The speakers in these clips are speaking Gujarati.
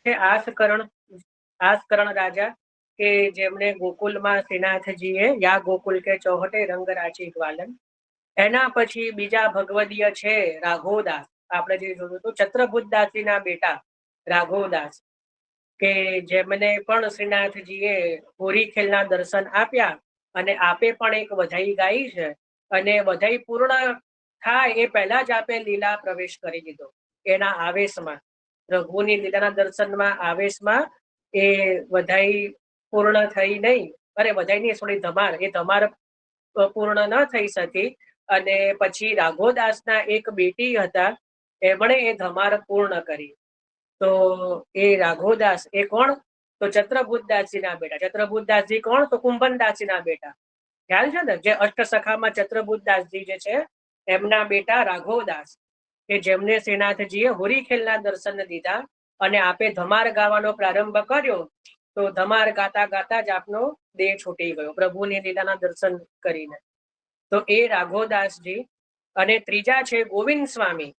છે આસકરણ રાજા કે જેમને ગોકુલમાં શ્રીનાથજીએ યા ગોકુલ કે ચોહટે રંગ રાચી ગ્વાલન. એના પછી બીજા ભગવદીય છે રાઘોદાસ. આપણે જે જોયું હતું ચત્રભુતદાસજીના બેટા રાઘોદાસ કે જેમને પણ શ્રીનાથજીએ હોરી ખેલના દર્શન આપ્યા અને આપે પણ એક વધાઈ ગાઈ છે અને વધાઈ પૂર્ણ થાય એ પહેલા જ આપે લીલા પ્રવેશ કરી દીધો એના આવેશમાં. રઘુની લીલાના દર્શનમાં આવેશમાં એ વધાઈ પૂર્ણ થઈ નહીં, અરે વધાઈ નહીં થોડી ધમાર, એ ધમાર પૂર્ણ ન થઈ શકી અને પછી રાઘોદાસના એક બેટી હતા એમણે એ ધમાર પૂર્ણ કરી. તો એ રાઘોદાસ એ કોણ? તો ચત્રભુતદાસજીના બેટા. ચત્રભુતદાસજી કોણ? તો કુંભનદાસજીના બેટા. ખ્યાલ છે ને, જે અષ્ટસખામાં ચત્રભુતદાસજી જે છે એમના બેટા રાઘોદાસ કે જેમને શ્રીનાથજીએ હોરી ખેલના દર્શન દીધા અને આપે ધમાર ગાવાનો પ્રારંભ કર્યો તો ધમાર ગાતા ગાતા જ આપનો દેહ છૂટી ગયો પ્રભુની લીલાના દર્શન કરીને. તો એ રાઘોદાસજી. અને ત્રીજા છે ગોવિંદ સ્વામી.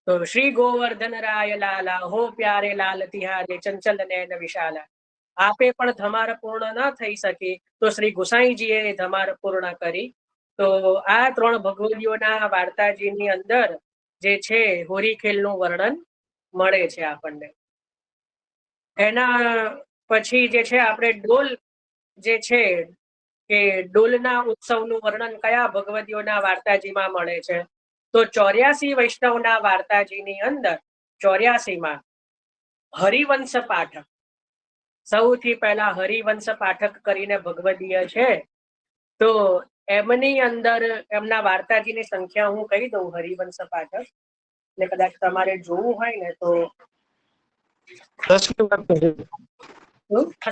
તો શ્રી ગોવર્ધન રાય લાલા હો પ્યારે લાલ તિહારે ચંચલ નયન વિશાલા. આપે પણ ધમાર પૂર્ણ ન થઈ શકી તો શ્રી ગુસાઈજીએ ધમાર પૂર્ણ કરી. તો આ ત્રણ ભગવદીઓના વાર્તાજીની અંદર જે છે હોરી ખેલનું વર્ણન મળે છે આપણને. એના પછી જે છે આપણે ડોલ જે છે કે ડોલના ઉત્સવનું વર્ણન કયા ભગવદીઓના વાર્તાજીમાં મળે છે? તો 84 વૈષ્ણવના વાર્તાજીની અંદર 84માં હરિવંશ પાઠક. સૌથી પહેલા હરિવંશ પાઠક કરીને ભગવદીય છે. તો એમની અંદર એમના વાર્તાજીની સંખ્યા હું કહી દઉં. હરિવંશ પાઠક ને કદાચ તમારે જોવું હોય ને તો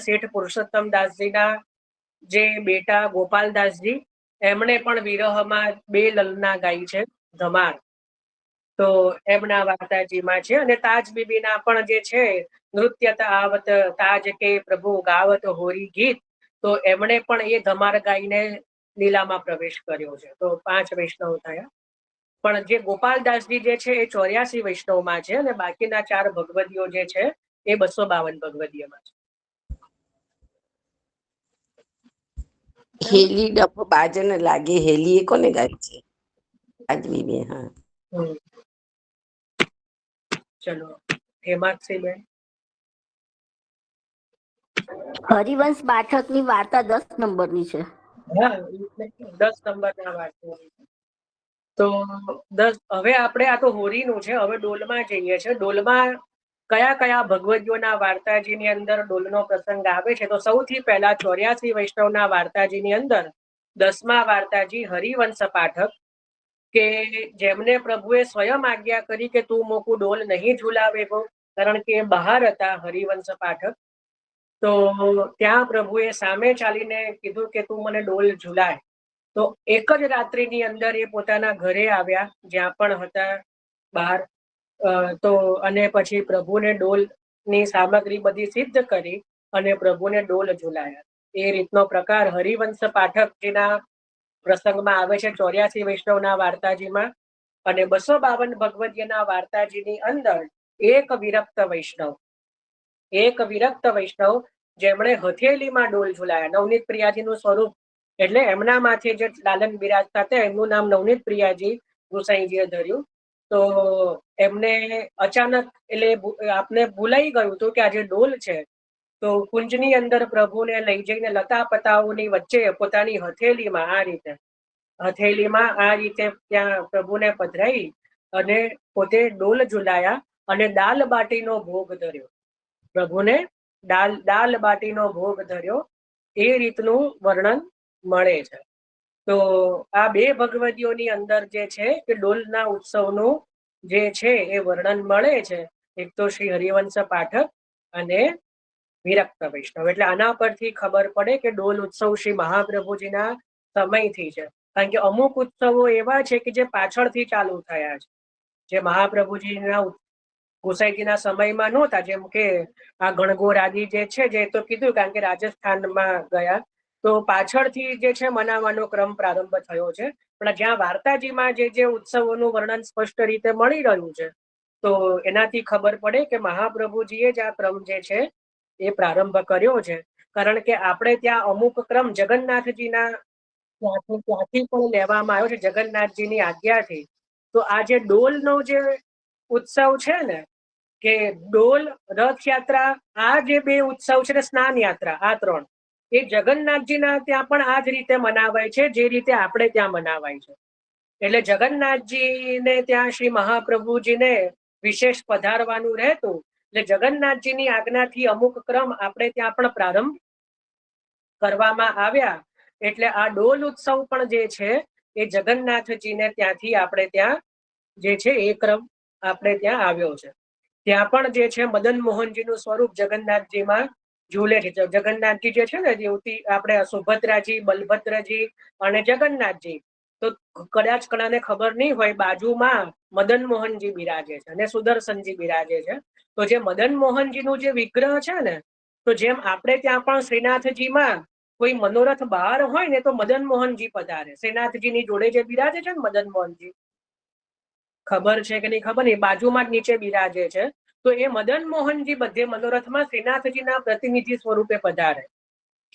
શેઠ પુરુષોત્તમ દાસજીના જે બેટા ગોપાલદાસજી એમણે પણ વિરહમાં 2 લલના ગાઈ છે ધમાર. તો એમના વાર્તાજીમાં છે. અને તાજ બીબીના પણ જે છે નૃત્ય આવત તાજ કે પ્રભુ ગાવત હોરી ગીત, તો એમણે પણ એ ધમાર ગાઈને લીલામાં પ્રવેશ કર્યો છે. તો 5 વૈષ્ણવ થયા. પણ જે ગોપાલદાસજી જે છે એ 84 વૈષ્ણવમાં છે અને બાકીના 4 ભગવદીઓ જે છે એ 252 ભગવદીયમાં છે. હેલી ડફો બાજન લાગે. હેલી એ કોને ગાય છે? આજમી બે. હા, ચલો હેમાક્ષી બેન. હરિવંશ પાઠકની વાર્તા 10 નંબરની છે. હા, 10 નંબરના વાર્તા. તો 10. હવે આપણે આ તો હોરીનું છે, હવે ડોલમાં જઈએ છે. ડોલમાં કયા કયા ભગવદીઓના વાર્તાજીની અંદર ડોલનો પ્રસંગ આવે છે? તો સૌથી પહેલા 84 વૈષ્ણવના વાર્તાજીની અંદર 10મા વાર્તાજી હરિવંશ પાઠક કે જેમને પ્રભુએ સ્વયં આજ્ઞા કરી કે તું મોકું ડોલ નહીં ઝુલાવે ગો, કારણ કે બહાર હતા હરિવંશ પાઠક. તો ત્યાં પ્રભુએ સામે ચાલીને કીધું કે તું મને ડોલ ઝુલાય. તો એક જ રાત્રિની અંદર એ પોતાના ઘરે આવ્યા જ્યાં પણ હતા બહાર. તો અને પછી પ્રભુને ડોલની સામગ્રી બધી સિદ્ધ કરી અને પ્રભુને ડોલ ઝુલાયા. એ રીતનો પ્રકાર હરિવંશ પાઠકજીના પ્રસંગમાં આવે છે 84 વૈષ્ણવના વાર્તાજીમાં. અને 252 ભગવદીયના વાર્તાજીની અંદર એક વિરક્ત વૈષ્ણવ જેમણે હથેલીમાં ડોલ ઝુલાયા. નવનીત પ્રિયાજીનું સ્વરૂપ એટલે એમના માથે જે લાલન બિરાજતા હતા એમનું નામ નવનીત પ્રિયાજી ગુસાઈજીએ ધર્યું. તો એમને અચાનક એટલે આપને ભૂલાઈ ગયું હતું કે આ જે ડોલ છે તો કુંજની અંદર પ્રભુને લઈ જઈને લતા પતાઓની વચ્ચે પોતાની હથેલીમાં આ રીતે ત્યાં પ્રભુને પધરાઈ અને પોતે ડોલ ઝુલાયા અને દાલ બાટીનો ભોગ ધર્યો. પ્રભુને દાલ બાટીનો ભોગ ધર્યો. એ રીતનું વર્ણન મળે છે. તો આ 2 ભગવદીઓની અંદર જે છે કે ડોલના ઉત્સવનું જે છે એ વર્ણન મળે છે. એક તો શ્રી હરિવંશ પાઠક અને વિરક્ત વૈષ્ણવ. એટલે આના પરથી ખબર પડે કે ડોલ ઉત્સવ શ્રી મહાપ્રભુજીના સમયથી છે. કારણ કે અમુક ઉત્સવો એવા છે કે જે પાછળથી ચાલુ થયા છે, જે મહાપ્રભુજીના ગુસાઈજીના સમયમાં નહોતા. જેમ કે આ ગણગોર આદિ જે છે, જે તો કીધું કારણ કે રાજસ્થાનમાં ગયા તો પાછળથી જે છે મનાવવાનો ક્રમ પ્રારંભ થયો છે. પણ જ્યાં વાર્તાજીમાં જે ઉત્સવોનું વર્ણન સ્પષ્ટ રીતે મળી રહ્યું છે તો એનાથી ખબર પડે કે મહાપ્રભુજીએ જ આ ક્રમ જે છે એ પ્રારંભ કર્યો છે. કારણ કે આપણે ત્યાં અમુક ક્રમ જગન્નાથજીના ત્યાંથી પણ લેવામાં આવ્યો છે, જગન્નાથજીની આજ્ઞાથી. તો આ જે ડોલનો જે ઉત્સવ છે ને, કે ડોલ, રથયાત્રા, આ જે બે ઉત્સવ છે ને, સ્નાન યાત્રા, આ ત્રણ, એ જગન્નાથજીના ત્યાં પણ આ જ રીતે મનાવાય છે જે રીતે આપણે ત્યાં મનાવાય છે. એટલે જગન્નાથજીને ત્યાં શ્રી મહાપ્રભુજીને વિશેષ પધારવાનું રહેતું, એટલે જગન્નાથજીની આજ્ઞાથી અમુક ક્રમ આપણે ત્યાં પણ પ્રારંભ કરવામાં આવ્યા. એટલે આ ડોલ ઉત્સવ પણ જે છે એ જગન્નાથજીને ત્યાંથી આપણે ત્યાં જે છે એ ક્રમ આપણે ત્યાં આવ્યો છે. ત્યાં પણ જે છે મદન મોહનજીનું સ્વરૂપ જગન્નાથજીમાં ઝૂલે છે. જગન્નાથજી જે છે ને, જેવતી આપણે સુભદ્રાજી, બલભદ્રજી અને જગન્નાથજી, તો કદાચ કણાને ખબર નહીં હોય, બાજુમાં મદન મોહનજી બિરાજે છે અને સુદર્શનજી બિરાજે છે. તો જે મદન મોહનજીનું જે વિગ્રહ છે ને, તો જેમ આપણે ત્યાં પણ શ્રીનાથજીમાં કોઈ મનોરથ બહાર હોય ને, તો મદન મોહનજી પધારે. શ્રીનાથજીની જોડે જે બિરાજે છે ને મદન મોહનજી, ખબર છે કે નહીં ખબર નહીં, બાજુમાં જ નીચે બિરાજે છે. તો એ મદન મોહનજી બધે મનોરથમાં શ્રીનાથજીના પ્રતિનિધિ સ્વરૂપે પધારે.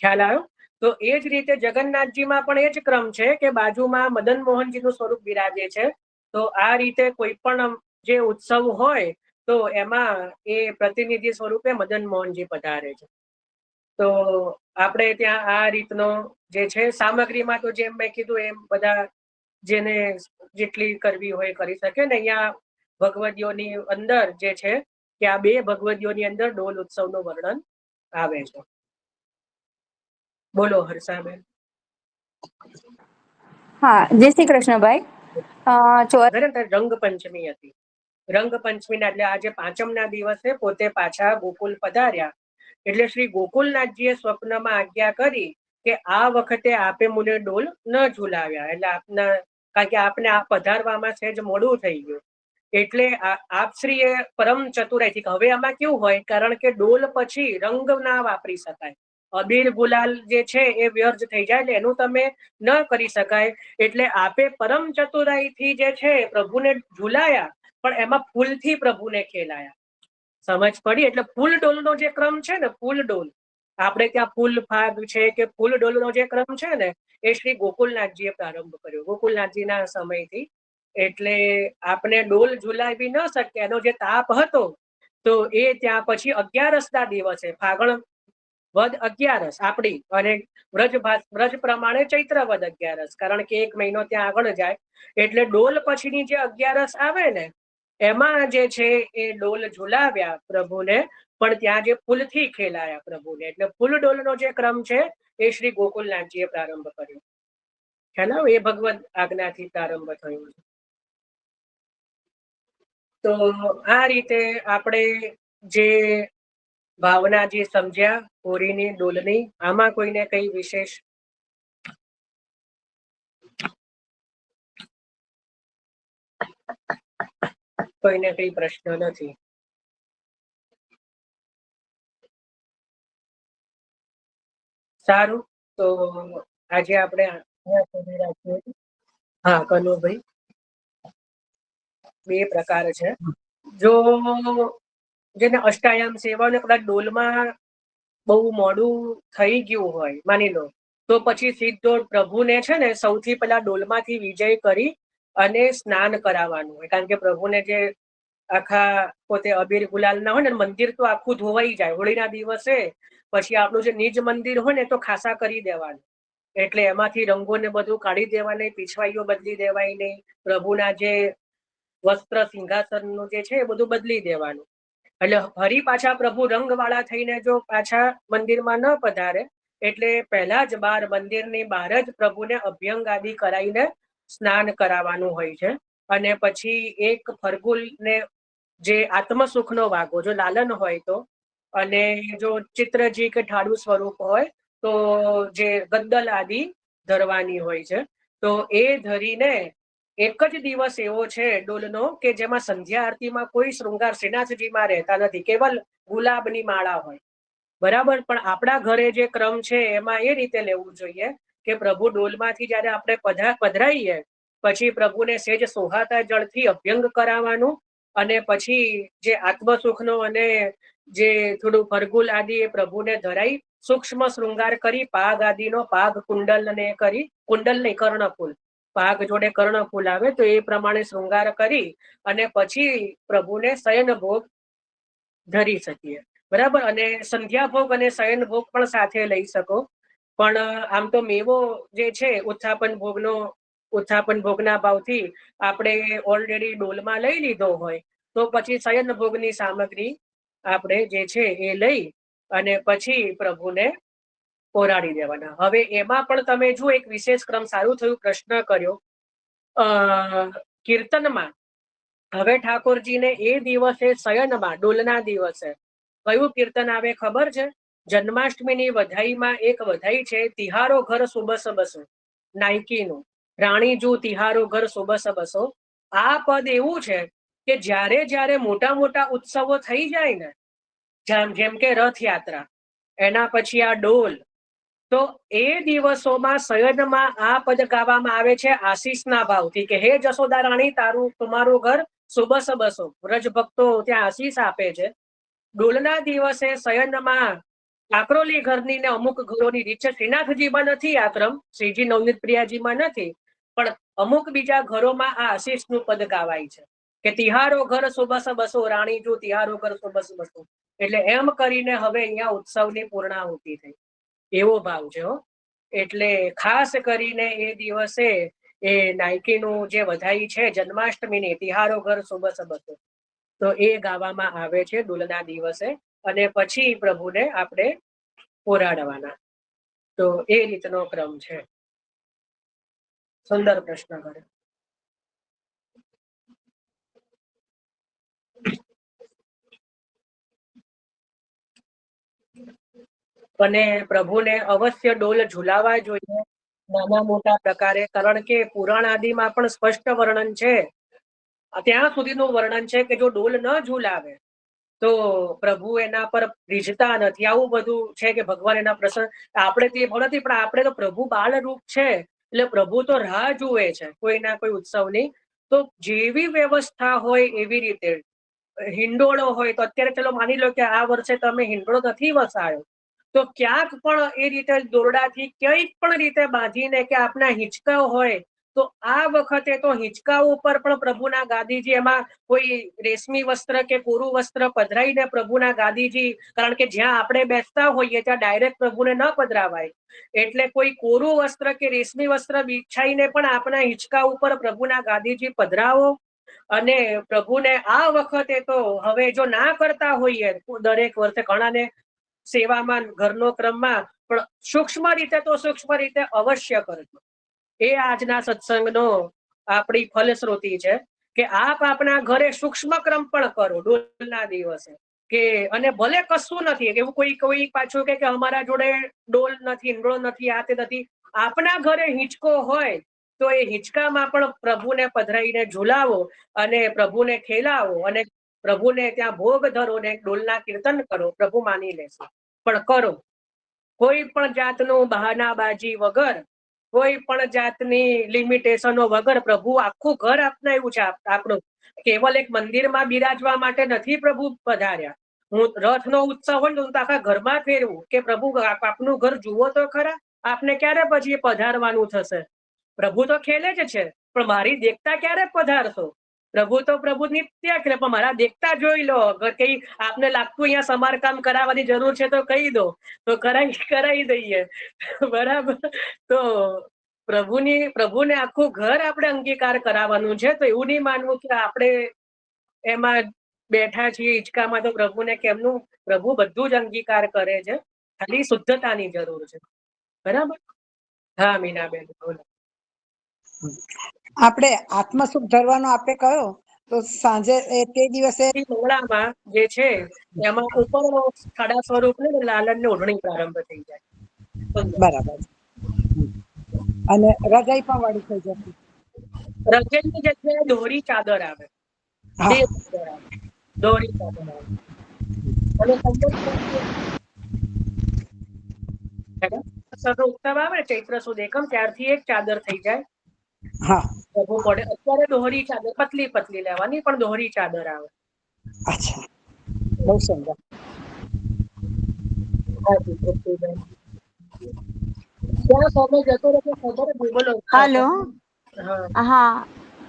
ખ્યાલ આવ્યો? તો એ જ રીતે જગન્નાથજીમાં પણ એ જ ક્રમ છે કે બાજુમાં મદન મોહનજીનું સ્વરૂપ બિરાજે છે. તો આ રીતે કોઈ પણ જે ઉત્સવ હોય તો એમાં એ પ્રતિનિધિ સ્વરૂપે મદન મોહનજી પધારે છે. તો આપણે ત્યાં આ રીતનો જે છે સામગ્રીમાં, તો જેમ મેં કીધું એમ બધા જેને જેટલી કરવી હોય કરી શકે ને. અહીંયા ભગવદીઓની અંદર જે છે કે આ બે ભગવદીઓની અંદર ડોલ ઉત્સવનું વર્ણન આવે છે. બોલો હર્ષાબેન. હા, જય શ્રી કૃષ્ણ ભાઈ. રંગપંચમી હતી. રંગપંચમીના એટલે આજે પાંચમના દિવસે પોતે પાછા ગોકુલ પધાર્યા. એટલે શ્રી ગોકુલનાથજીએ સ્વપ્નમાં આજ્ઞા કરી કે આ વખતે આપે મુને ડોલ ન ઝુલાવ્યા. એટલે આપના, કારણ કે આપને આ પધારવામાં સહેજ મોડું થઈ ગયું. એટલે આપશ્રીએ પરમ ચતુરાઈથી, હવે આમાં કેવું હોય, કારણ કે ડોલ પછી રંગ ના વાપરી શકાય, અબીર ગુલાલ જે છે એ વ્યર્થ થઈ જાય, એટલે એનું તમે ન કરી શકાય. એટલે આપે પરમ ચતુરાઈથી જે છે પ્રભુને ઝુલાયા, પણ એમાં ફૂલથી પ્રભુને ખેલાયા. સમજ પડી? એટલે ફૂલ ડોલનો જે ક્રમ છે ને, ફૂલ ડોલ, આપણે ત્યાં ફૂલ ફાગ છે કે ફૂલ ડોલનો જે ક્રમ છે ને, એ શ્રી ગોકુલનાથજીએ પ્રારંભ કર્યો, ગોકુલનાથજીના સમયથી. એટલે આપણે ડોલ ઝુલાવી ન શકે, એનો જે તાપ હતો, તો એ ત્યાં પછી 11ના દિવસે, ફાગણ વદ 11 આપણી, અને વ્રજ પ્રમાણે ચૈત્ર વદ 11, કારણ કે 1 મહિનો ત્યાં આગળ જાય. એટલે ડોલ પછીની જે 11 આવે ને, એમાં જે છે એ ડોલ ઝુલાવ્યા પ્રભુને, પણ ત્યાં જે ફૂલથી ખેલાયા પ્રભુને. એટલે ફૂલ ડોલનો જે ક્રમ છે એ શ્રી ગોકુલનાથજીએ પ્રારંભ કર્યો. ખ્યાલ આવ્યો? એ ભગવદ આજ્ઞાથી પ્રારંભ થયો છે. તો આ રીતે આપણે જે ભાવના જે સમજ્યા હોળીની ડોલની, આમાં કોઈને કઈ વિશેષ? કોઈને કઈ પ્રશ્ન નથી? સારું, તો આજે આપણે હા, કનુભાઈ. બે પ્રકાર છે. જો જેને અષ્ટાયામ સેવા કદાચ ડોલમાં બહુ મોડું થઈ ગયું હોય, માની લો, તો પછી સીધો પ્રભુને છે ને સૌથી પહેલા ડોલમાંથી વિજય કરી અને સ્નાન કરાવવાનું હોય. કારણ કે પ્રભુને જે આખા પોતે અબીર ગુલાલ ના હોય ને, મંદિર તો આખું ધોવાઈ જાય હોળીના દિવસે. પછી આપણું જે નિજ મંદિર હોય ને, તો ખાસા કરી દેવાનું. એટલે એમાંથી રંગોને બધું કાઢી દેવાને, પીછવાઈઓ બદલી દેવાય નહીં, પ્રભુના જે વસ્ત્ર સિંહાસનનું જે છે એ બધું બદલી દેવાનું. એટલે ફરી પાછા પ્રભુ રંગવાળા થઈને જો પાછા મંદિરમાં ન પધારે, એટલે પહેલા જ બહાર મંદિરની બહાર જ પ્રભુને અભ્યંગ આદિ કરાવીને સ્નાન કરાવવાનું હોય છે. અને પછી એક ફરગુલને જે આત્મસુખનો વાગો, જો લાલન હોય તો, અને જો ચિત્રજી કે ઠાડુ સ્વરૂપ હોય તો જે ગદ્દલ આદિ ધરવાની હોય છે. તો એ ધરીને એક જ દિવસ એવો છે ડોલનો કે જેમાં સંધ્યા આરતીમાં કોઈ શૃંગાર શ્રીનાથજીમાં રહેતા નથી, કેવલ ગુલાબની માળા હોય. બરાબર? પણ આપણા ઘરે જે ક્રમ છે એમાં એ રીતે લેવું જોઈએ કે પ્રભુ ડોલમાંથી જયારે આપણે પધરાઈએ, પછી પ્રભુને સેજ સોહાતા જળથી અભ્યંગ કરાવવાનું, અને પછી જે આત્મસુખનો અને જે થોડું ફરગુલ આદિ એ પ્રભુને ધરાઈ સૂક્ષ્મ શૃંગાર કરી પાગ આદિનો પાગ કુંડલ ને કરી, કુંડલ નહીં કર્ણફૂલ, પાગ જોડે કર્ણફૂલ આવે તો એ પ્રમાણે શૃંગાર કરી અને પછી પ્રભુને શયન ભોગ ધરી શકીએ. બરાબર. અને સંધ્યા ભોગ અને શયન ભોગ પણ સાથે લઈ શકો. પણ આમ તો મેવો જે છે ઉત્થાપન ભોગના ભાવથી આપણે ઓલરેડી ડોલમાં લઈ લીધો હોય તો પછી શયન ભોગની સામગ્રી આપણે જે છે એ લઈ અને પછી પ્રભુને પોરાડી દેવાના. હવે એમાં પણ તમે જુઓ એક વિશેષ ક્રમ, સારું થયું પ્રશ્ન કર્યો. કીર્તનમાં હવે ઠાકોરજીને એ દિવસે શયનમાં ડોલના દિવસે કયું કીર્તન આવે ખબર છે? જન્માષ્ટમીની વધાઈમાં એક વધાઈ છે, તિહારો ઘર સુબસ બસો, નાયકીનું રાણીજુ તિહારો ઘર સુબસ બસો. આ પદ એવું છે કે જ્યારે જ્યારે મોટા મોટા ઉત્સવો થઈ જાય ને, જેમ કે રથયાત્રા, એના પછી આ ડોલ, તો એ દિવસોમાં શયનમાં આ પદ ગાવામાં આવે છે આશીષના ભાવથી કે હે જશોદા રાણી તમારું ઘર સુબસ બસો. વ્રજ ભક્તો ત્યાં આશીષ આપે છે. ડોલના દિવસે શયનમાં કાકરોલી ઘરની ને અમુક ઘરોની રીત છે. શ્રીનાથજીમાં નથી આ ક્રમ, શ્રીજી નવનીત પ્રિયાજીમાં નથી, પણ અમુક બીજા ઘરોમાં આ આશીષનું પદ ગાવાય છે કે તિહારો ઘર સુબસ બસો, રાણીજુ તિહારો ઘર સુબસ બસો. એટલે એમ કરીને હવે અહીંયા ઉત્સવની પૂર્ણાહુતિ થઈ, એવો ભાવ છે. એટલે ખાસ કરીને એ દિવસે એ નાયકીનું જે વધાઈ છે જન્માષ્ટમીની તિહારો ઘર સુબસ બસો, તો એ ગાવામાં આવે છે ડોલના દિવસે અને પછી પ્રભુને આપણે પોરાડવાના. તો એ રીતનો ક્રમ છે. સુંદર પ્રશ્ન કર્યો. અને પ્રભુને અવશ્ય ડોલ ઝુલાવા જોઈએ નાના મોટા પ્રકારે, કારણ કે પુરાણ આદિમાં પણ સ્પષ્ટ વર્ણન છે, ત્યાં સુધીનું વર્ણન છે કે જો ડોલ ન ઝુલાવે તો પ્રભુ એના પર રીઝતા નથી. આવું બધું છે કે ભગવાન એના પ્રસન્ન, આપણે તે નથી, પણ આપણે તો પ્રભુ બાળ રૂપ છે એટલે પ્રભુ તો રાહ જુએ છે કોઈના કોઈ ઉત્સવની. તો જેવી વ્યવસ્થા હોય એવી રીતે, હિંડોળો હોય તો અત્યારે ચલો માની લો કે આ વર્ષે તમે હિંડોળો નથી વસાયો, તો ક્યાંક પણ એ રીતે દોરડાથી ક્યાંય પણ રીતે બાંધીને કે આપના હિંચકાઓ હોય તો આ વખતે તો હિંચકાઓ ઉપર પણ પ્રભુના ગાદીજી, એમાં કોઈ રેશમી વસ્ત્ર કે કોરું વસ્ત્ર પધરાઈને પ્રભુના ગાદીજી, કારણ કે જ્યાં આપણે બેસતા હોઈએ ત્યાં ડાયરેક્ટ પ્રભુને ન પધરાવાય, એટલે કોઈ કોરું વસ્ત્ર કે રેશમી વસ્ત્ર બિછાઈને પણ આપણા હિંચકા ઉપર પ્રભુના ગાદીજી પધરાવો. અને પ્રભુને આ વખતે તો હવે જો ના કરતા હોઈએ દરેક વર્ષે ઘણાને સેવામાં ઘરનો ક્રમમાં, પણ સૂક્ષ્મ રીતે તો સૂક્ષ્મ રીતે અવશ્ય કરજો. એ આજના સત્સંગનો આપણી ફલશ્રુતિ છે કે આપ આપના ઘરે સૂક્ષ્મ ક્રમ પણ કરો ડોલના દિવસે. કે અને ભલે કશું નથી, એવું કોઈ પાછું કે અમારા જોડે ડોલ નથી, હિંડોળ નથી, આ તે નથી, આપના ઘરે હિંચકો હોય તો એ હિંચકામાં પણ પ્રભુને પધરાઈને ઝુલાવો અને પ્રભુને ખેલાવો અને પ્રભુને ત્યાં ભોગ ધરો ને ડોલના કીર્તન કરો. પ્રભુ માની લેશે. પણ કરો, કોઈ પણ જાતનું બહાનાબાજી વગર, કોઈ પણ જાતની લિમિટેશનો વગર. પ્રભુ આખું ઘર અપનાવ્યું છે આપણું. કેવલ એક મંદિરમાં બિરાજવા માટે નથી પ્રભુ પધાર્યા. હું રથનો ઉત્સવ હોય તો આખા ઘરમાં ફેરવું કે પ્રભુ આપનું ઘર જુઓ તો ખરા, આપને ક્યારે પછી પધારવાનું થશે? પ્રભુ તો ખેલે જ છે, પણ મારી દેખતા ક્યારે પધારશો? પ્રભુ તો પ્રભુ નિત્ય ખેલે, પણ મારા દેખતા જોઈ લો. કઈ આપને લાગતું અહીંયા સમારકામ કરાવવાની જરૂર છે તો કહી દો, તો કરાવી દઈએ. બરાબર. તો પ્રભુને આખું ઘર આપણે અંગીકાર કરાવવાનું છે. તો એવું નહીં માનવું કે આપણે એમાં બેઠા છીએ હિંચકામાં તો પ્રભુને કેમનું, પ્રભુ બધું જ અંગીકાર કરે છે, ખાલી શુદ્ધતાની જરૂર છે. બરાબર. હા મીનાબેન બોલો. આપણે આત્મસુખ ધરવાનો આપણે કયો તો સાંજે તે દિવસે મંગળામાં જે છે એમાં ઉપરનો ખાડા સ્વરૂપ ને લાલન ઓઢણી પ્રારંભ થઈ જાય. બરાબર. અને રજાઈ પણ વાળી થઈ જશે. રજની જગ્યાએ દોરી ચાદર આવે, હા. દોરી ચાદર આવે. અને ઉત્સવ આવે ચૈત્ર સુદ એકમ, ત્યારથી એક ચાદર થઈ જાય. હા. પ્રભુ પડે. અત્યારે દોહરી ચાદર પતલી પતલી લેવાની, પણ દોહરી ચાદર આવે. અચ્છા, બહુ સુંદર. હાજી, તૃપ્તિબેન. ક્યાં સમય જતો રહે છે ખબર જ નહીં. બોલો. હાલો. હા, હા,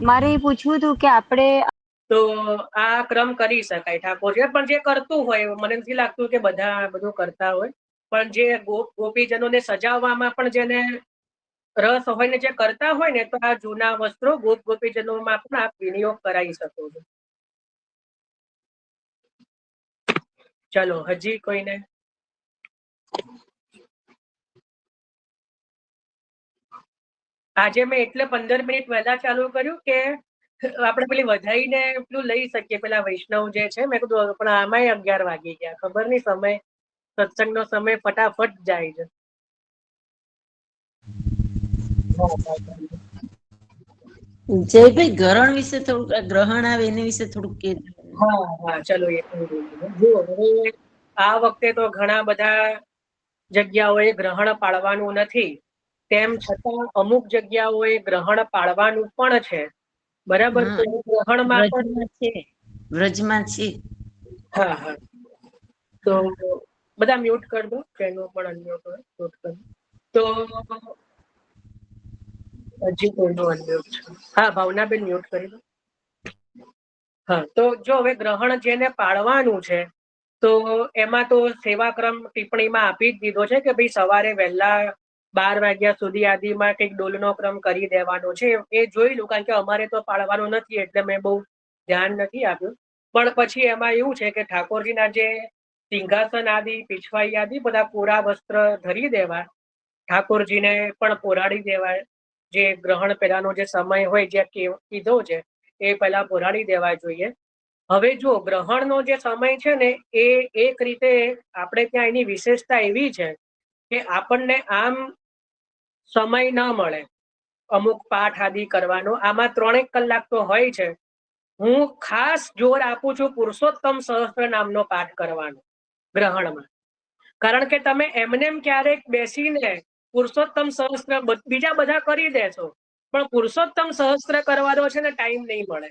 મારે એ પૂછવું હતું કે આપણે તો આ ક્રમ કરી શકાય ઠાકોરજી, પણ જે કરતું હોય, મને નથી લાગતું કે બધા બધું કરતા હોય, પણ જે ગોપીજનોને સજાવવામાં પણ જેને રસ હોય ને જે કરતા હોય ને, તો આ જૂના વસ્ત્રો ગોપીજનોમાં પણ આપ વિનિયોગ કરાવી શકો છો. ચલો, હજી કોઈને? આજે મેં એટલે 15 મિનિટ વહેલા ચાલુ કર્યું કે આપણે પેલી વધાઈને પેલું લઈ શકીએ, પેલા વૈષ્ણવ જે છે. મેં કીધું પણ આમાંય 11 વાગી ગયા. ખબર નહીં, સમય સત્સંગનો સમય ફટાફટ જાય છે. જયભાઈ, ગ્રહણ વિશે થોડુંક, ગ્રહણ આવે એના વિશે થોડુંક કે. હા, ચલો એ જુઓ. હવે આ વખતે તો ઘણા બધા જગ્યાઓએ ગ્રહણ પાળવાનું નથી, તેમ છતાં અમુક જગ્યાઓએ ગ્રહણ પાળવાનું પણ છે. બરાબર. ગ્રહણમાં પણ વ્રજમાં છે, વ્રજમાં છે. હા, હા. તો બધા મ્યુટ કરી દો, તેનું પણ અનમ્યુટ હોય મ્યુટ કરી. તો હજી કોઈનું અનમ્યુટ છે? હા, ભાવનાબેન મ્યુટ કરી દો. હા, તો જો હવે ગ્રહણ જેને પાળવાનું છે, તો એમાં તો સેવાક્રમ ટિપ્પણીમાં આપી જ દીધો છે કે ભાઈ સવારે વહેલા 12 વાગ્યા સુધી આદિમાં કંઈક ડોલનો ક્રમ કરી દેવાનો છે. એ જોઈ લો, કારણ કે અમારે તો પાળવાનું નથી એટલે મેં બહુ ધ્યાન નથી આપ્યું. પણ પછી એમાં એવું છે કે ઠાકોરજીના જે સિંહાસન આદિ, પીછવાઈ આદિ બધા કોરા વસ્ત્ર ધરી દેવા, ઠાકોરજીને પણ પોરાડી દેવાય. જે ગ્રહણ પહેલાનો જે સમય હોય, જે કીધો છે, એ પહેલા પોરાડી દેવા જોઈએ. હવે જો ગ્રહણનો જે સમય છે ને, એ એક રીતે આપણે ત્યાં એની વિશેષતા એવી છે કે આપણને આમ સમય ન મળે અમુક પાઠ આદિ કરવાનો. આમાં 3 કલાક તો હોય છે. હું ખાસ જોર આપું છું પુરુષોત્તમ સહસ્ત્ર નામનો પાઠ કરવાનો ગ્રહણમાં. કારણ કે તમે એમનેમ ક્યારેક બેસીને પુરુષોત્તમ સહસ્ત્ર બીજા બધા કરી દેશો, પણ પુરુષોત્તમ સહસ્ત્ર કરવાનો છે ને ટાઈમ નહીં મળે.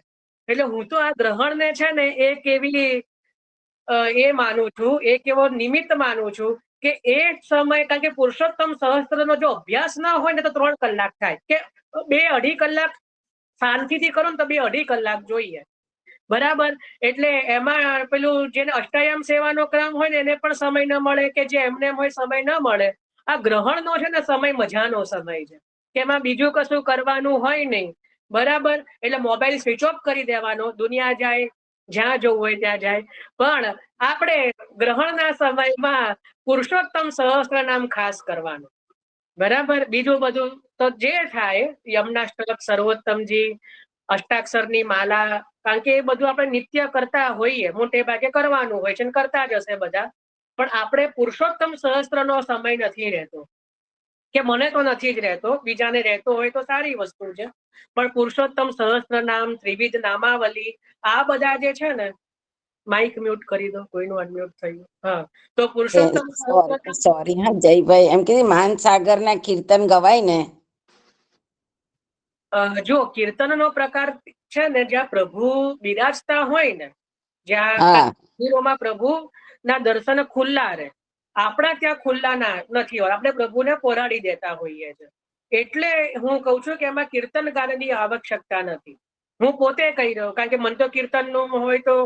એટલે હું તો આ ગ્રહણને છે ને એક એવી એ માનું છું, એક એવો નિમિત્ત માનું છું કે એ સમય, કારણ કે પુરુષોત્તમ સહસ્ત્રનો જો અભ્યાસ ના હોય ને તો 3 કલાક થાય, કે 2-2.5 કલાક શાંતિથી કરો ને તો 2-2.5 કલાક જોઈએ. બરાબર. એટલે એમાં પેલું જેને અષ્ટાયામ સેવાનો ક્રમ હોય ને એને પણ સમય ન મળે, કે જે એમને હોય સમય ન મળે. આ ગ્રહણનો છે ને સમય મજાનો સમય છે, કે એમાં બીજું કશું કરવાનું હોય નહીં. બરાબર. એટલે મોબાઈલ સ્વિચ ઓફ કરી દેવાનો, દુનિયા જાય, જ્યાં જવું હોય ત્યાં જાય. પણ આપણે ગ્રહણના સમયમાં પુરુષોત્તમ સહસ્ત્ર નામ ખાસ કરવાનું. બરાબર. બીજું બધું તો જે થાય, યમનાષ્ટક, સર્વોત્તમજી, અષ્ટાક્ષરની માલા, કારણ કે એ બધું આપણે નિત્ય કરતા હોઈએ, મોટે ભાગે કરવાનું હોય છે, કરતા જ હશે બધા. પણ આપણે પુરુષોત્તમ સહસ્ત્રનો સમય નથી રહેતો, કે મને તો નથી જ રહેતો, બીજાને રહેતો હોય તો સારી વસ્તુ છે. પણ પુરુષોત્તમ સહસ્ત્ર નામ, ત્રિવિધ નામાવલી, આ બધા જે છે ને, માઇક મ્યુટ કરી દો, કોઈનું અનમ્યુટ થયું. હા, તો પુરુષોત્તમ સહસ્ત્ર સોરી હા જયભાઈ, એમ કે માનસાગર ના કીર્તન ગવાય ને. જો કીર્તનનો પ્રકાર છે ને, જ્યાં પ્રભુ બિરાજતા હોય ને, જ્યાં હા, મંદિરોમાં પ્રભુ ના દર્શન ખુલ્લા રહે, આપણા ત્યાં ખુલ્લા નથી હોય, આપણે પ્રભુને પોરાડી દેતા હોઈએ છીએ. એટલે હું કઉ છું કે એમાં કીર્તનકારની આવશ્યકતા નથી. હું પોતે કહી રહ્યો, કારણ કે મન તો કીર્તનનું હોય તો,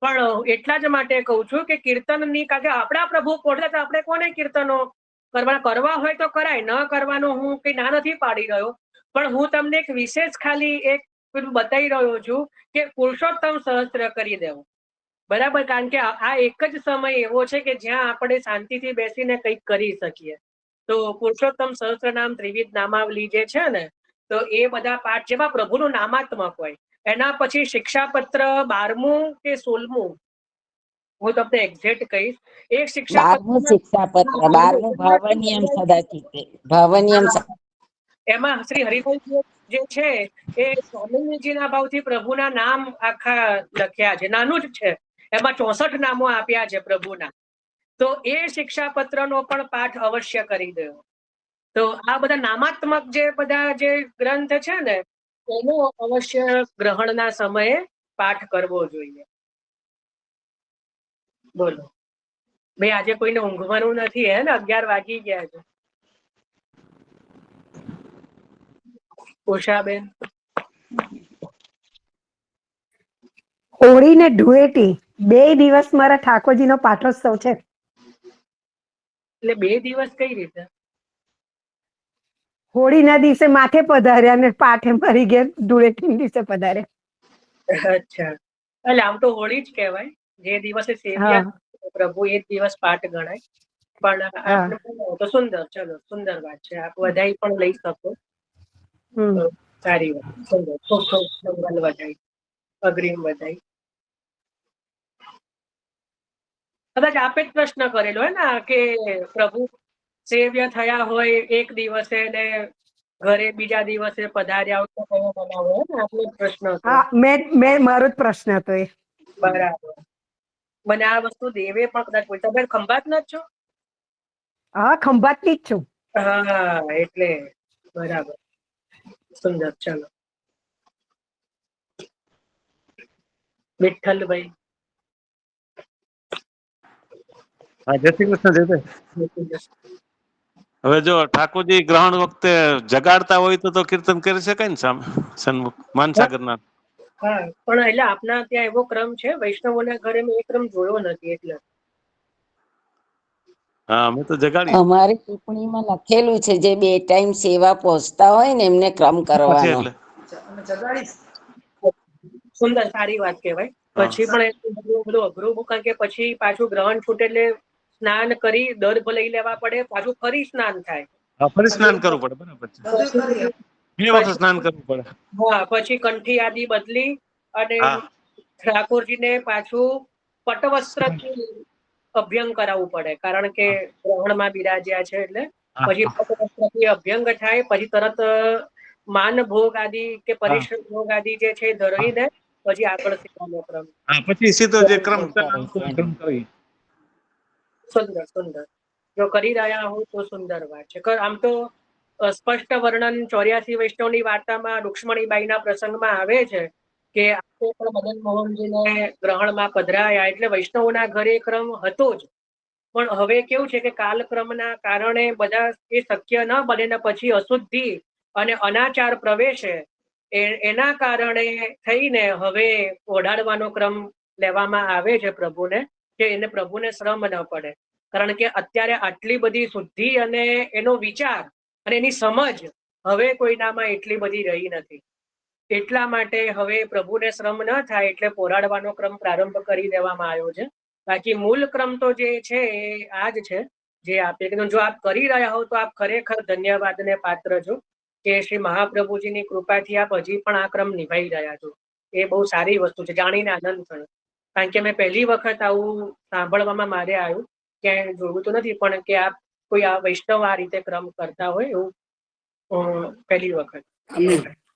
પણ એટલા જ માટે કહું છું કે કીર્તનની, કારણ કે આપણા પ્રભુ પોતે, તો આપણે કોને કીર્તનો કરવા હોય તો કરાય, ન કરવાનું હું કઈ ના નથી પાડી રહ્યો. પણ હું તમને એક વિશેષ ખાલી એક બતાવી રહ્યો છું કે પુરુષોત્તમ સહસ્ત્ર કરી દેવું. બરાબર. કારણ કે આ એક જ સમય એવો છે કે જ્યાં આપણે શાંતિથી બેસીને કંઈક કરી શકીએ. તો પુરુષોત્તમ સહસ્ત્ર નામ, ત્રિવિધ નામાવલી જે છે ને, તો એ બધા પાઠ જેમાં પ્રભુનું નામાત્મક હોય. એના પછી શિક્ષાપત્ર 12મું કે 16મું, હું તમને એક્ઝેક્ટ કહીશ. એક 12મું શિક્ષાપત્ર, શિક્ષાપત્ર, 12મું ભાવનિયમ સદાચિતે, ભાવનિયમ. એમાં શ્રી હરિભાઈ જે છે એ સ્વામિજીના ભાવથી પ્રભુના નામ આખા લખ્યા છે. નાનું જ છે, એમાં 64 નામો આપ્યા છે પ્રભુના. તો એ શિક્ષાપત્રનો પણ પાઠ અવશ્ય કરી દેવો. તો આ બધા નામાત્મક જે બધા જે ગ્રંથ છે ને, એનો અવશ્ય ગ્રહણના સમયે પાઠ કરવો જોઈએ. બોલો ભાઈ, આજે કોઈને ઊંઘવાનું નથી હે ને? 11 વાગી ગયા છે. ઉષાબેન? હોળી ને ધૂળેટી 2 દિવસ મારા ઠાકોરજીનો પાઠોત્સવ છે. એટલે 2 દિવસ કઈ રીતે? હોળીના દિવસે માથે પધાર્યા અને પાઠે મારી ઘેર ધૂળેટી દિવસે પધાર્યા. અચ્છા, એટલે આમ તો હોળી જ કહેવાય. જે દિવસે સેવ્યા પ્રભુ એ જ દિવસ પાઠ ગણાય. પણ આપણે તો સુંદર, ચલો સુંદર વાત છે. આપ વધાઈ પણ લઈ શકો. સારી વાત, સુંદર. ખૂબ ખૂબ મંગલ વધાઈ, અગ્રિમ વધાઈ. કદાચ આપે જ પ્રશ્ન કરેલો હે ને કે પ્રભુ સેવ્ય થયા હોય એક દિવસે ને ઘરે બીજા દિવસે પધાર્યા હોય તો કયો બનાવો, હે ને? આપણો જ પ્રશ્ન હતો. મેં મારો જ પ્રશ્ન હતો એ. બરાબર. મને આ વસ્તુ દેવે પણ કદાચ પૂછ્યું. તમે ખંભાત ના જ છો? હા, ખંભાતની જ છું. હા, એટલે બરાબર. સુંદર. ચલો વિઠ્ઠલભાઈ. હા, જય શ્રી કૃષ્ણ દેવભાઈ. હવે જો ઠાકોરજી ગ્રહણ વખતે જગાડતા હોય તો કીર્તન કરી શકાય ને સામે સન્મુખ માનસાગરના? હા, પણ એટલે આપના ત્યાં એવો ક્રમ છે? વૈષ્ણવોના ઘરે મેં એ ક્રમ જોયો નથી એટલે. હા, અમે તો જગાડીએ. અમારી ટિપ્પણીમાં લખેલું છે જે 2 ટાઈમ સેવા પહોંચતા હોય ને એમને ક્રમ કરવાનો. એટલે સુંદર, સારી વાત કહેવાય. પછી પણ બધું અઘરું, કારણ કે પછી પાછું ગ્રહણ છૂટે એટલે સ્નાન કરી દર્ભ લઈ લેવા પડે, પાછું ફરી સ્નાન થાય. ફરી સ્નાન કરવું પડે, બરાબર છે. 2 વખત સ્નાન કરવું પડે. હા, પછી કંઠી આદિ બદલી અને ઠાકોરજીને પાછું પટવસ્ત્રથી અભ્યંગ કરાવવું પડે, કારણ કે ગ્રહણમાં બિરાજ્યા છે. એટલે પછી પટવસ્ત્રથી અભ્યંગ થાય, પછી તરત માન ભોગ આદિ કે પરિશ્રમ ભોગ આદિ જે છે ધરીને પછી આગળ સેવાનો ક્રમ. પછી સીધો જે ક્રમ કરી. સુંદર, સુંદર. જો કરી રહ્યા હો તો સુંદર વાત છે. આમ તો સ્પષ્ટ વર્ણન 84 વૈષ્ણવની વાર્તામાં રૂક્ષ્મણીબાઈના પ્રસંગમાં આવે છે કે મદન મોહનજીને ગ્રહણમાં પધરાયા એટલે વૈષ્ણવોના ઘરે ક્રમ હતો જ. પણ હવે કેવું છે કે કાલક્રમના કારણે બધા એ શક્ય ન બને ને પછી અશુદ્ધિ અને અનાચાર પ્રવેશે, એના કારણે થઈને હવે ઓઢાડવાનો ક્રમ લેવામાં આવે છે પ્રભુને, કે એને પ્રભુને શ્રમ ન પડે. કારણ કે અત્યારે આટલી બધી શુદ્ધિ અને એનો વિચાર અને એની સમજ હવે કોઈનામાં એટલી બધી રહી નથી. એટલા માટે હવે પ્રભુને શ્રમ ન થાય એટલે પોરાડવાનો ક્રમ પ્રારંભ કરી દેવામાં આવ્યો છે. બાકી મૂળ ક્રમ તો જે છે એ આ જ છે જે આપે કીધું. જો આપ કરી રહ્યા હો તો આપ ખરેખર ધન્યવાદને પાત્ર છો કે શ્રી મહાપ્રભુજીની કૃપાથી આપ હજી પણ આ ક્રમ નિભાઈ રહ્યા છો. એ બહુ સારી વસ્તુ છે, જાણીને આનંદ થયો. કારણ કે મેં પહેલી વખત આવું સાંભળવામાં મારે આવ્યું, ક્યાંય જોયું તો નથી, પણ કે આપ કોઈ આ વૈષ્ણવ આ રીતે ક્રમ કરતા હોય એવું પહેલી વખત.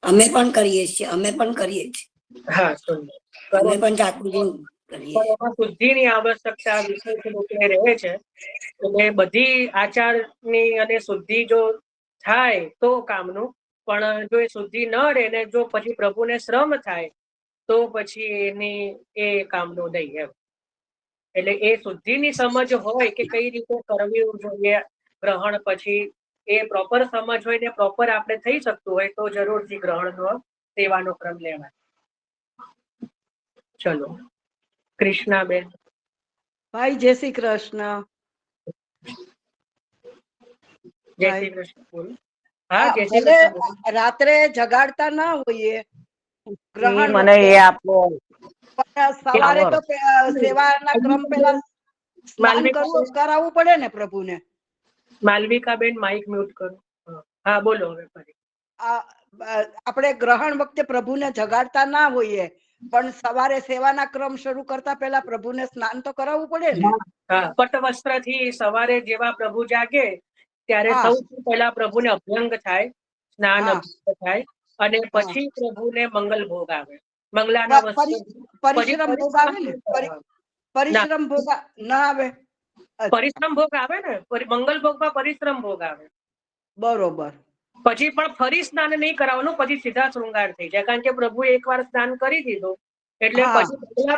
અમે પણ કરીએ છીએ. હા, સુંદર. અમે પણ ઠાકોરજી કરીએ. પણ એમાં શુદ્ધિની આવશ્યકતા વિશેષ રૂપે રહે છે. એટલે બધી આચારની અને શુદ્ધિ જો થાય તો કામનું, પણ જો એ શુદ્ધિ ન રહે ને જો પછી પ્રભુને શ્રમ થાય તો પછી એની એ કામનું નહીં એમ. એટલે એ શુદ્ધિની સમજ હોય કે કઈ રીતે કરવી જોઈએ ગ્રહણ, પછી એ પ્રોપર સમજ હોય ને પ્રોપર આપણે થઈ શકતું હોય તો જરૂરથી ગ્રહણનો સેવાનો ક્રમ લેવાય. ચલો કૃષ્ણાબેન. ભાઈ જય શ્રી કૃષ્ણ. જય શ્રી કૃષ્ણ. બોલો. હા, જય શ્રી કૃષ્ણ. રાત્રે જગાડતા ના હોઈએ ગ્રહણ મને એ આપો. સવારે તો સેવાના ક્રમ પેલા સ્નાન કરાવવું પડે ને પ્રભુને. માલવિકાબેન માઇક મ્યુટ કરો. હા, બોલો હવે ફરી. આપણે ગ્રહણ વખતે પ્રભુને જગાડતા ના હોઈએ પણ સવારે સેવાના ક્રમ શરૂ કરતા પહેલા પ્રભુને સ્નાન તો કરાવવું પડે ને. હા, પટવસ્ત્રથી સવારે જેવા પ્રભુ જાગે ત્યારે સૌથી પહેલા પ્રભુને અભ્યંગ થાય, સ્નાન અભ્યંગ થાય અને પછી પ્રભુને મંગલ ભોગ આવે. મંગલાના વસ્ત્ર, પરિશ્રમ ભોગ આવે ને? પરિશ્રમ ભોગ ના આવે? પરિશ્રમ ભોગ આવે ને, મંગલ ભોગમાં પરિશ્રમ ભોગ આવે. બરોબર. પછી પણ ફરી સ્નાન નહીં કરાવવાનું, પછી સીધા શૃંગાર થઈ જાય, કારણ કે પ્રભુએ એકવાર સ્નાન કરી દીધું એટલે હા.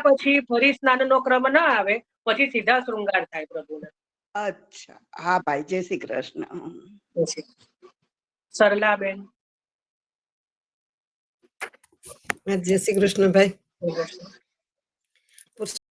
પછી ફરી સ્નાનનો ક્રમ ના આવે, પછી સીધા શૃંગાર થાય પ્રભુને. અચ્છા, હા ભાઈ, જય શ્રી કૃષ્ણ. સરલાબેન. જય શ્રી કૃષ્ણ ભાઈ. જય શ્રી કૃષ્ણ.